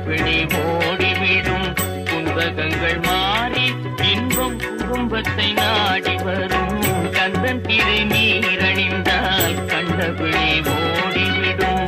கண்டபிடி ஓடிவிடும். குந்தகங்கள் மாறி இன்பம் குடும்பத்தை நாடி வரும். கந்தன் திருநீரணிந்தால் கண்டபிடி ஓடிவிடும்.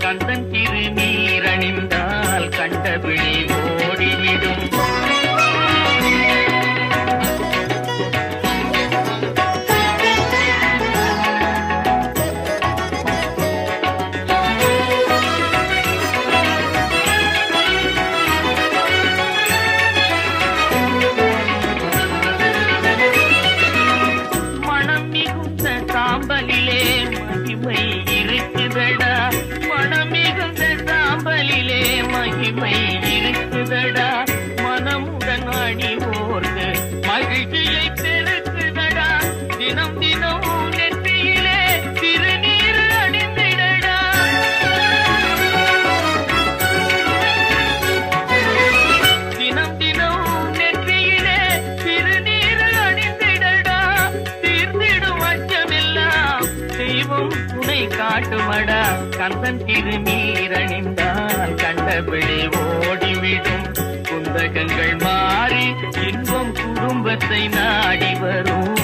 கந்தன் திருநீரணிந்தால் கண்டபிடி ஓடிவிடும். மனம் மிகுந்த சாம்பலிலே மகிமை இருக்குதடா. மனம் மிகுந்த சாம்பலிலே மகிமை இருக்குதடா. மனமுடன் அணிவோர்க்கு மகிழ்ச்சியை பெருக்குதடா. தினம் தினம் நெற்றியிலே திருநீர் அணிந்திடடா. தினம் தினம் நெற்றியிலே திருநீர் அணிந்திடடா. தீர்ந்திடும் அச்சமெல்லாம் தெய்வம் துணை காட்டுமடா. கந்தன் திருநீரணிந்தால் கண்டபிடி ஓடிவிடும். குந்தகங்கள் மாறி இன்பம் குடும்பத்தை நாடி வரும்.